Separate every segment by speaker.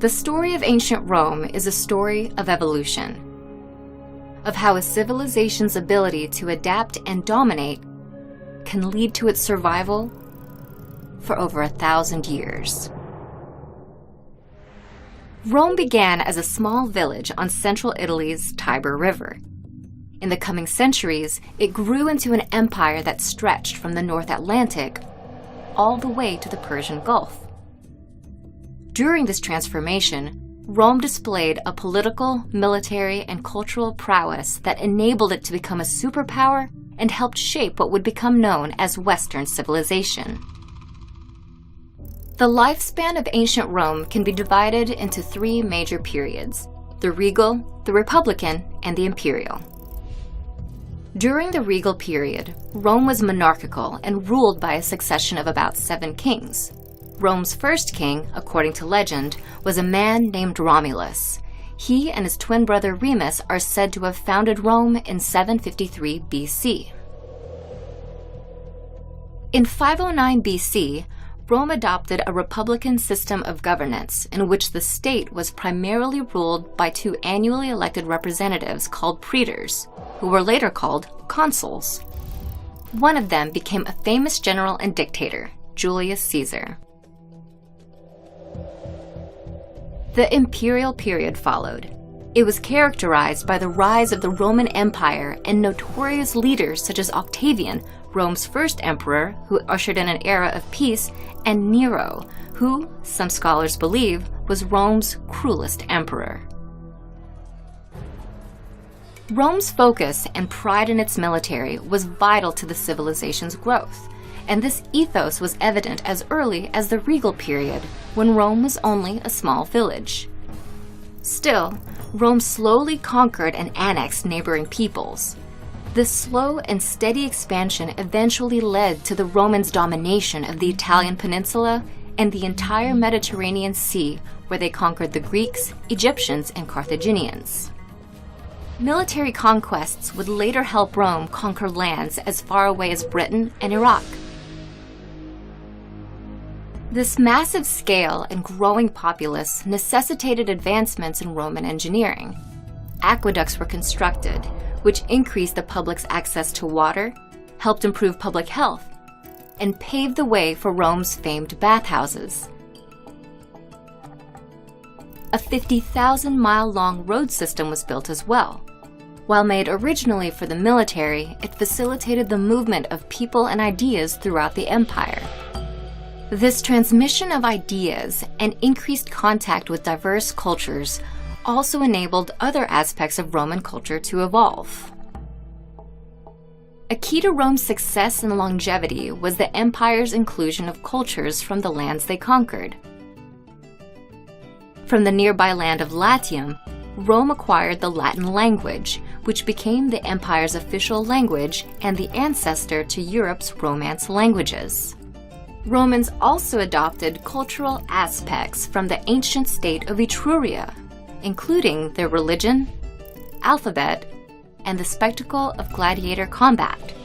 Speaker 1: The story of ancient Rome is a story of evolution, of how a civilization's ability to adapt and dominate can lead to its survival for over 1,000 years. Rome began as a small village on central Italy's Tiber River. In the coming centuries, it grew into an empire that stretched from the North Atlantic all the way to the Persian Gulf. During this transformation, Rome displayed a political, military, and cultural prowess that enabled it to become a superpower and helped shape what would become known as Western civilization. The lifespan of ancient Rome can be divided into 3 major periods: the regal, the republican, and the imperial. During the regal period, Rome was monarchical and ruled by a succession of about 7 kings. Rome's first king, according to legend, was a man named Romulus. He and his twin brother Remus are said to have founded Rome in 753 BC. In 509 BC, Rome adopted a republican system of governance in which the state was primarily ruled by 2 annually elected representatives called praetors, who were later called consuls. One of them became a famous general and dictator, Julius Caesar. The imperial period followed. It was characterized by the rise of the Roman Empire and notorious leaders such as Octavian, Rome's first emperor, who ushered in an era of peace, and Nero, who, some scholars believe, was Rome's cruelest emperor. Rome's focus and pride in its military was vital to the civilization's growth, and this ethos was evident as early as the regal period, when Rome was only a small village. Still, Rome slowly conquered and annexed neighboring peoples. This slow and steady expansion eventually led to the Romans' domination of the Italian peninsula and the entire Mediterranean Sea, where they conquered the Greeks, Egyptians, and Carthaginians. Military conquests would later help Rome conquer lands as far away as Britain and Iraq. This massive scale and growing populace necessitated advancements in Roman engineering. Aqueducts were constructed, which increased the public's access to water, helped improve public health, and paved the way for Rome's famed bathhouses. A 50,000-mile-long road system was built as well. While made originally for the military, it facilitated the movement of people and ideas throughout the empire. This transmission of ideas and increased contact with diverse cultures also enabled other aspects of Roman culture to evolve. A key to Rome's success and longevity was the empire's inclusion of cultures from the lands they conquered. From the nearby land of Latium, Rome acquired the Latin language, which became the empire's official language and the ancestor to Europe's Romance languages. Romans also adopted cultural aspects from the ancient state of Etruria, including their religion, alphabet, and the spectacle of gladiator combat.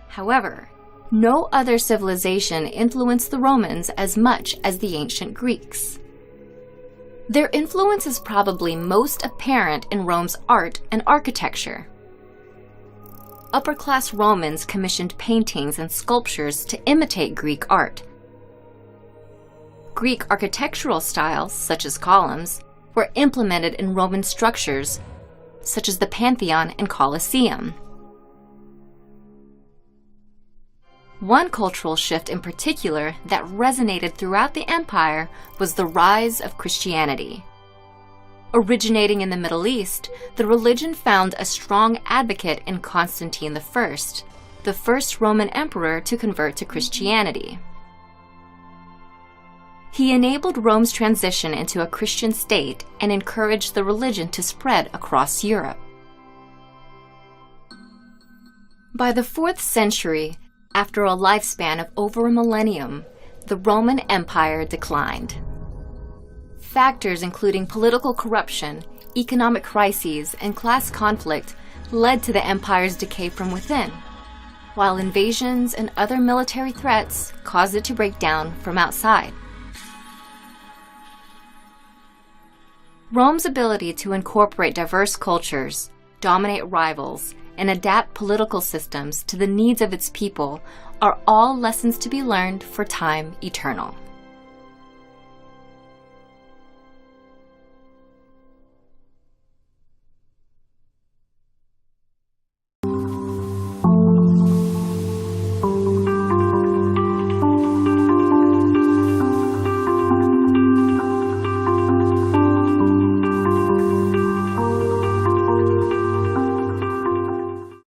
Speaker 1: However, no other civilization influenced the Romans as much as the ancient Greeks. Their influence is probably most apparent in Rome's art and architecture. Upper-class Romans commissioned paintings and sculptures to imitate Greek art. Greek architectural styles, such as columns, were implemented in Roman structures, such as the Pantheon and Colosseum. One cultural shift in particular that resonated throughout the empire was the rise of Christianity. Originating in the Middle East, the religion found a strong advocate in Constantine I, the first Roman emperor to convert to Christianity. He enabled Rome's transition into a Christian state and encouraged the religion to spread across Europe. By the 4th century, after a lifespan of over a millennium, the Roman Empire declined. Factors including political corruption, economic crises, and class conflict led to the empire's decay from within, while invasions and other military threats caused it to break down from outside. Rome's ability to incorporate diverse cultures, dominate rivals, and adapt political systems to the needs of its people are all lessons to be learned for time eternal.